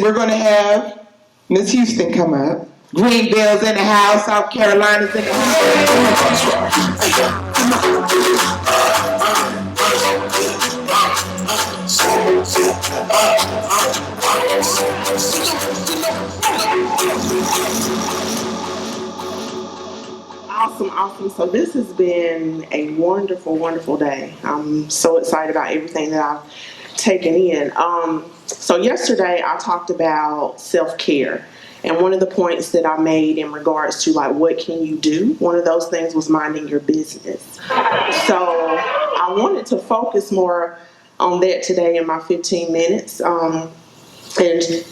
We're going to have Miss Houston come up. Greenville's in the house. South Carolina's in the house. Awesome, awesome. So this has been a wonderful, wonderful day. I'm so excited about everything that I've taken in. So yesterday I talked about self-care. And one of the points that I made in regards to like what can you do, one of those things was minding your business. So I wanted to focus more on that today in my 15 minutes. And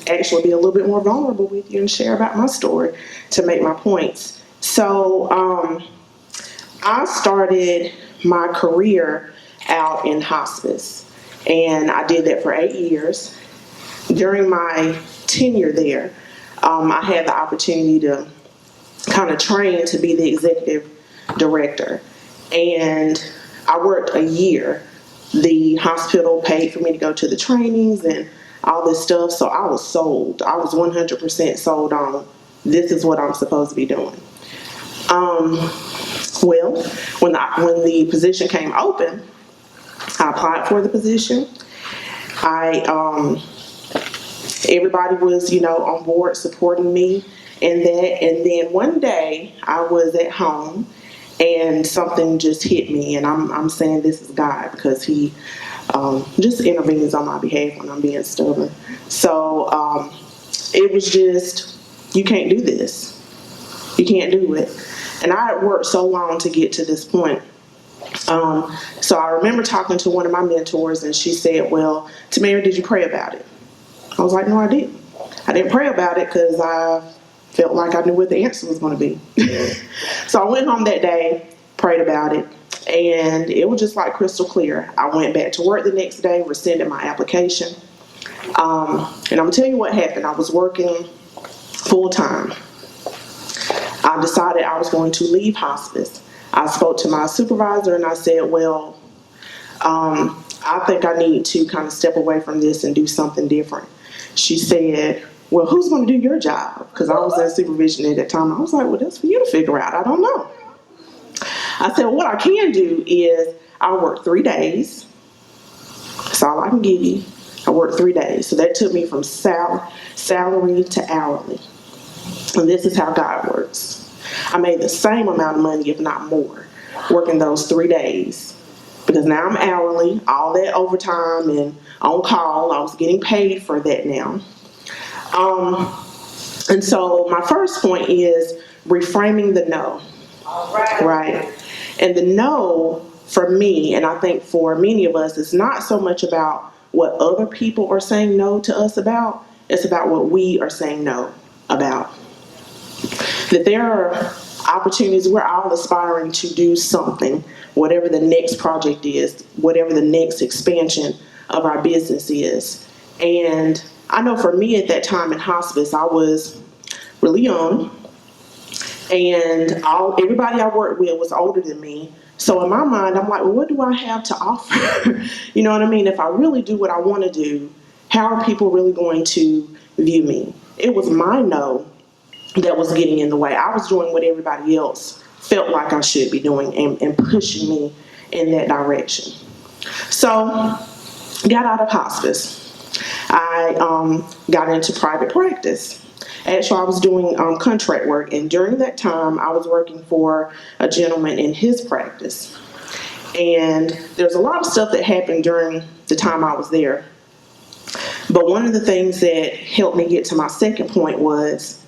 actually be a little bit more vulnerable with you and share about my story to make my points. So I started my career out in hospice, and I did that for 8 years. During my tenure there, I had the opportunity to kind of train to be the executive director, and I worked a year. The hospital paid for me to go to the trainings and all this stuff, so I was sold. I was 100% sold on this is what I'm supposed to be doing. Well, when the position came open, I applied for the position. Everybody was, on board supporting me in that. And then one day I was at home and something just hit me, and I'm saying this is God because He just intervenes on my behalf when I'm being stubborn. So it was just, you can't do this. You can't do it. And I had worked so long to get to this point. So I remember talking to one of my mentors, and she said, well, Tamara, did you pray about it? I was like, no, I didn't. I didn't pray about it because I felt like I knew what the answer was going to be. So I went home that day, prayed about it, and it was just like crystal clear. I went back to work the next day, rescinded my application. And I'm going to tell you what happened. I was working full time. I decided I was going to leave hospice. I spoke to my supervisor and I said, well, I think I need to kind of step away from this and do something different. She said, well, who's going to do your job? Because I was in supervision at that time. I was like, well, that's for you to figure out. I don't know. I said, well, what I can do is I'll work 3 days. That's all I can give you. I worked 3 days. So that took me from salary to hourly. And this is how God works. I made the same amount of money, if not more, working those 3 days. Because now I'm hourly, all that overtime and on call, I was getting paid for that now. And so my first point is reframing the no. All right. Right. And the no for me, and I think for many of us, is not so much about what other people are saying no to us about. It's about what we are saying no about. That there are opportunities, we're all aspiring to do something, whatever the next project is, whatever the next expansion of our business is. And I know for me at that time in hospice, I was really young, and everybody I worked with was older than me. So in my mind, I'm like, well, what do I have to offer? You know what I mean? If I really do what I want to do, how are people really going to view me? It was my no that was getting in the way. I was doing what everybody else felt like I should be doing and pushing me in that direction. So, got out of hospice. I got into private practice. Actually, I was doing contract work, and during that time, I was working for a gentleman in his practice. And there's a lot of stuff that happened during the time I was there. But one of the things that helped me get to my second point was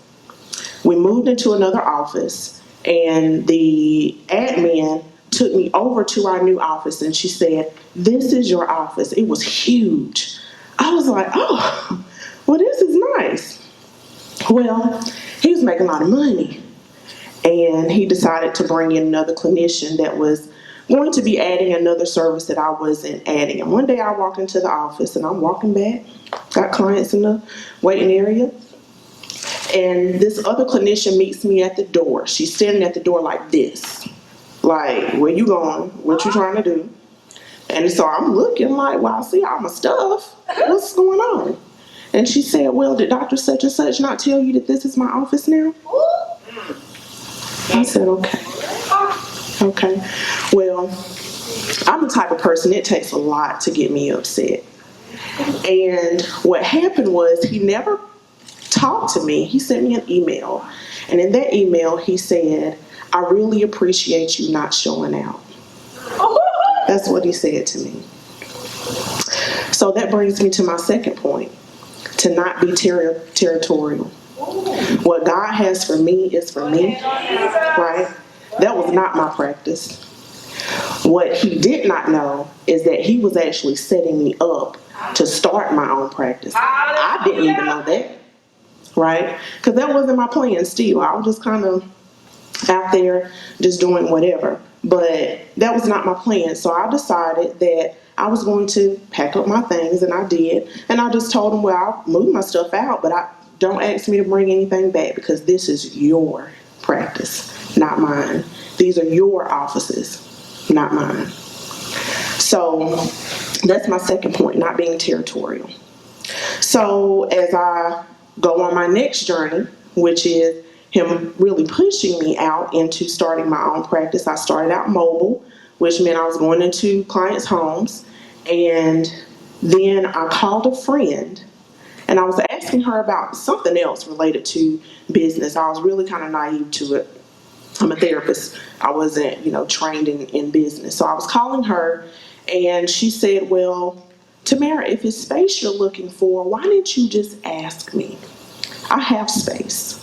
we moved into another office, and the admin took me over to our new office, and she said, this is your office. It was huge. I was like, oh, well, this is nice. Well, he was making a lot of money, and he decided to bring in another clinician that was going to be adding another service that I wasn't adding. And one day I walk into the office, and I'm walking back, got clients in the waiting area, and this other clinician meets me at the door. She's standing at the door like this. Like, where you going? What you trying to do? And so I'm looking like, well, I see all my stuff. What's going on? And she said, well, did Dr. Such and Such not tell you that this is my office now? I said, okay. Okay. Well, I'm the type of person, it takes a lot to get me upset. And what happened was he never talked to me. He sent me an email. And in that email, he said, I really appreciate you not showing out. That's what he said to me. So that brings me to my second point, to not be territorial. What God has for me is for me, right? That was not my practice. What he did not know is that he was actually setting me up to start my own practice. I didn't even know that, right? Because that wasn't my plan still. I was just kind of out there just doing whatever. But that was not my plan. So I decided that I was going to pack up my things, and I did. And I just told him, well, I'll move my stuff out, but don't ask me to bring anything back because this is your practice, not mine. These are your offices, not mine. So that's my second point, not being territorial. So as I go on my next journey, which is him really pushing me out into starting my own practice, I started out mobile, which meant I was going into clients' homes. And then I called a friend, and I was asking her about something else related to business. I was really kind of naive to it. I'm a therapist. I wasn't, trained in business. So I was calling her, and she said, well, Tamara, if it's space you're looking for, why didn't you just ask me? I have space.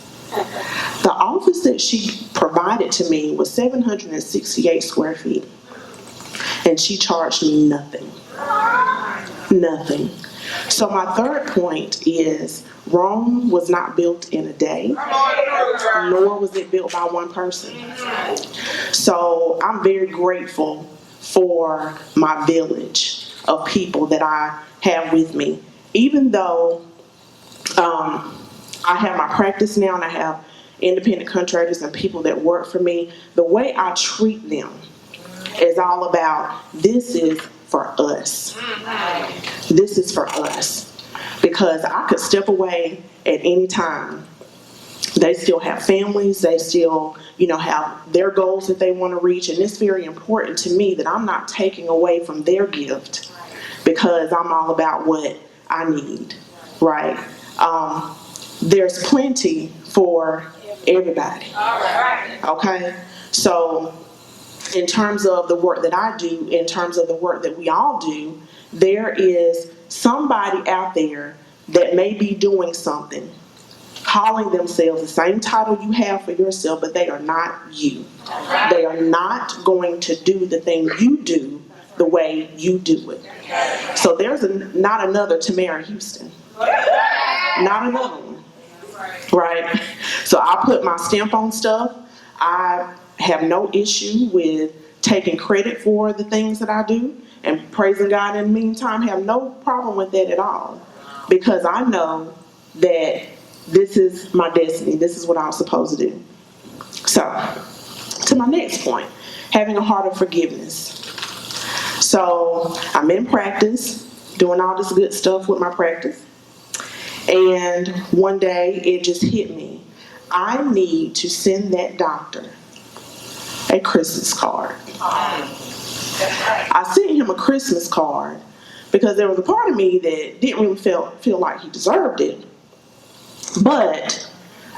The office that she provided to me was 768 square feet, and she charged me nothing. Nothing. So my third point is Rome was not built in a day, nor was it built by one person. So I'm very grateful for my village of people that I have with me. Even though I have my practice now and I have independent contractors and people that work for me, the way I treat them is all about this is for us. This is for us. Because I could step away at any time. They still have families. They still, have their goals that they want to reach. And it's very important to me that I'm not taking away from their gift because I'm all about what I need, right? There's plenty for everybody. Okay? So in terms of the work that I do, in terms of the work that we all do, there is somebody out there that may be doing something, calling themselves the same title you have for yourself, but they are not you. They are not going to do the thing you do the way you do it. So there's not another Tamara Houston. Not another one. Right? So I put my stamp on stuff. I have no issue with taking credit for the things that I do and praising God in the meantime. Have no problem with that at all because I know that this is my destiny. This is what I was supposed to do. So, to my next point, having a heart of forgiveness. So, I'm in practice, doing all this good stuff with my practice. And one day, it just hit me. I need to send that doctor a Christmas card. I sent him a Christmas card because there was a part of me that didn't really feel like he deserved it. But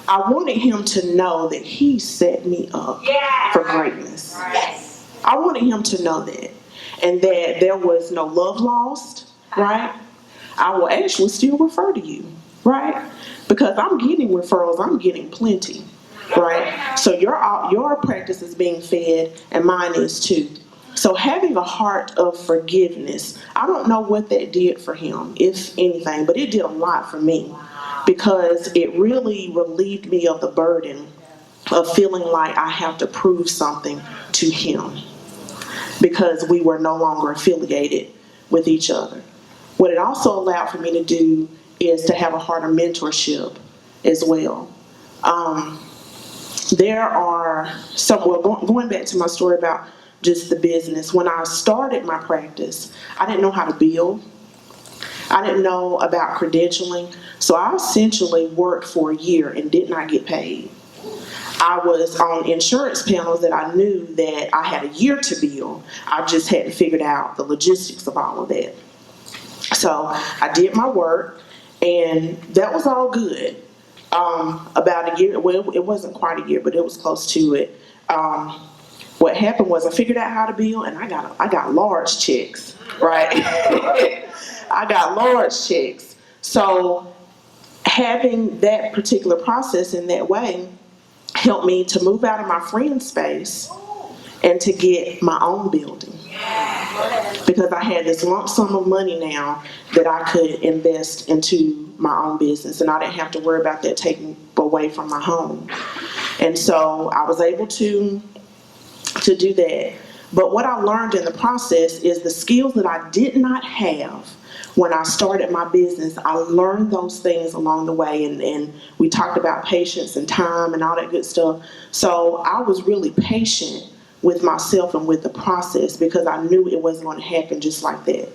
I wanted him to know that he set me up for greatness. I wanted him to know that. And that there was no love lost, right? I will actually still refer to you, right? Because I'm getting referrals, I'm getting plenty, right? So your practice is being fed and mine is too. So having a heart of forgiveness, I don't know what that did for him, if anything, but it did a lot for me because it really relieved me of the burden of feeling like I have to prove something to him because we were no longer affiliated with each other. What it also allowed for me to do is to have a heart of mentorship as well. There are going back to my story about just the business. When I started my practice, I didn't know how to bill. I didn't know about credentialing. So I essentially worked for a year and did not get paid. I was on insurance panels that I knew that I had a year to bill. I just hadn't figured out the logistics of all of that. So I did my work, and that was all good. About a year, well, it wasn't quite a year, but it was close to it. What happened was I figured out how to bill, and I got large checks, right? I got large checks. So having that particular process in that way helped me to move out of my friend's space and to get my own building. Because I had this lump sum of money now that I could invest into my own business, and I didn't have to worry about that taking away from my home. And so I was able to do that. But what I learned in the process is the skills that I did not have when I started my business. I learned those things along the way, and we talked about patience and time and all that good stuff. So I was really patient with myself and with the process because I knew it wasn't going to happen just like that.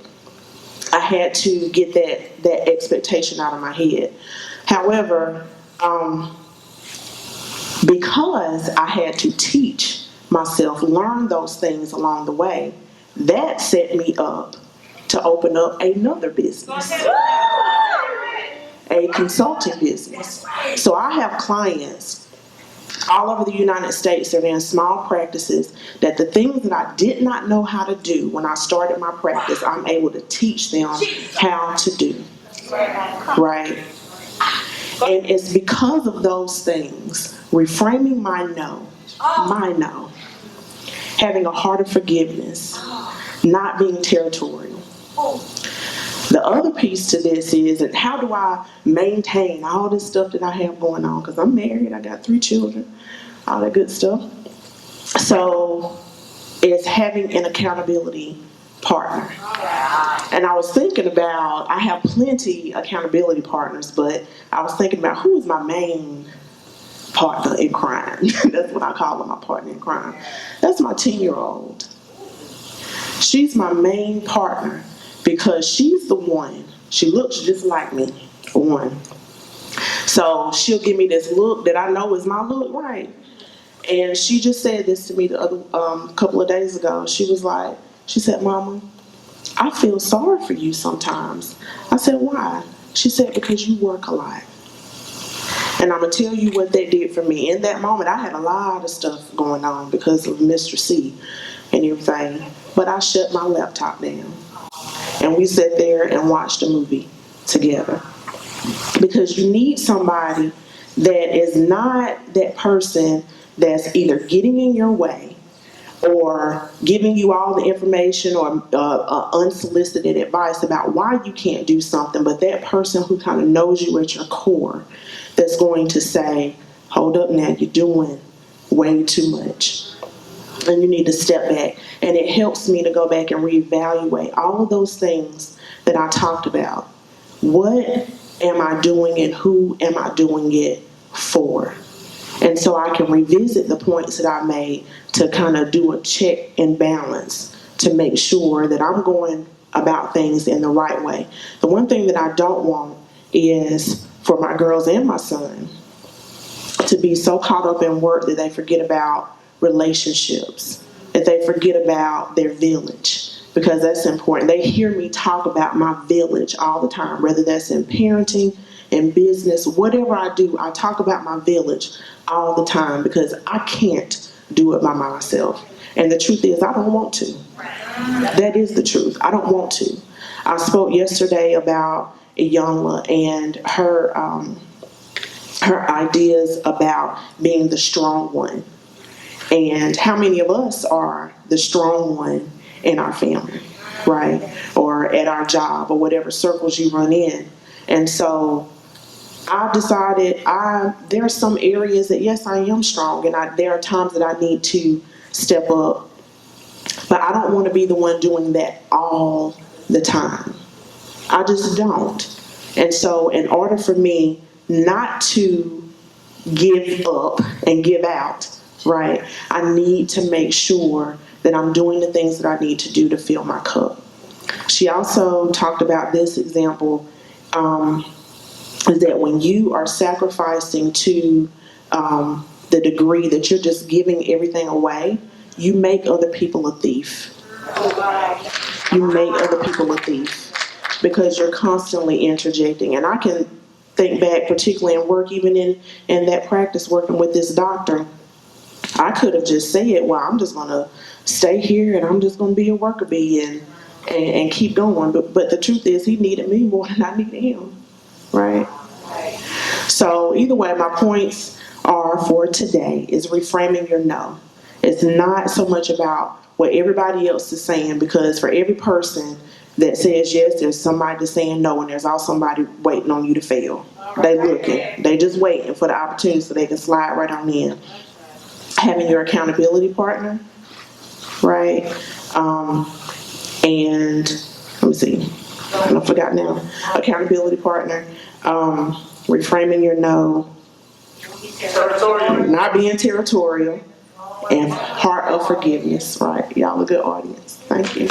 I had to get that expectation out of my head. However, because I had to teach myself, learn those things along the way, that set me up to open up another business, a consulting business. So I have clients all over the United States that are in small practices that the things that I did not know how to do when I started my practice, I'm able to teach them how to do. Right? And it's because of those things, reframing my no, having a heart of forgiveness, not being territorial. The other piece to this is, and how do I maintain all this stuff that I have going on? Because I'm married, I got 3 children, all that good stuff. So it's having an accountability partner. And I was thinking about, I have plenty accountability partners, but I was thinking about who is my main partner in crime. That's what I call her, my partner in crime. That's my 10-year-old. She's my main partner because she's the one. She looks just like me, for one. So she'll give me this look that I know is my look, right? And she just said this to me the other couple of days ago. She said, Mama, I feel sorry for you sometimes. I said, why? She said, because you work a lot. And I'm going to tell you what that did for me. In that moment, I had a lot of stuff going on because of Mr. C and everything. But I shut my laptop down. And we sat there and watched a movie together. Because you need somebody that is not that person that's either getting in your way or giving you all the information or unsolicited advice about why you can't do something, but that person who kind of knows you at your core that's going to say, hold up now, you're doing way too much. And you need to step back. And it helps me to go back and reevaluate all of those things that I talked about. What am I doing and who am I doing it for? And so I can revisit the points that I made to kind of do a check and balance to make sure that I'm going about things in the right way. The one thing that I don't want is for my girls and my son to be so caught up in work that they forget about relationships, that they forget about their village, because that's important. They hear me talk about my village all the time, whether that's in parenting, in business, whatever I do, I talk about my village all the time because I can't do it by myself. And the truth is, I don't want to. That is the truth. I don't want to. I spoke yesterday about Iyanla and her ideas about being the strong one. And how many of us are the strong one in our family, right? Or at our job or whatever circles you run in. And so I've decided there are some areas that, yes, I am strong, and there are times that I need to step up. But I don't want to be the one doing that all the time. I just don't. And so in order for me not to give up and give out, right, I need to make sure that I'm doing the things that I need to do to fill my cup. She also talked about this example. is that when you are sacrificing to the degree that you're just giving everything away, you make other people a thief. You make other people a thief because you're constantly interjecting. And I can think back, particularly in work, even in that practice working with this doctor, I could have just said, well, I'm just going to stay here and I'm just going to be a worker bee and keep going. But the truth is, he needed me more than I needed him, right? So either way, my points are for today is reframing your no. It's not so much about what everybody else is saying, because for every person that says yes, there's somebody that's saying no, and there's also somebody waiting on you to fail. They looking. They just waiting for the opportunity so they can slide right on in. Having your accountability partner, right? And let me see. I forgot now. Accountability partner. Reframing your no. Not being territorial. And heart of forgiveness, right? Y'all a good audience. Thank you.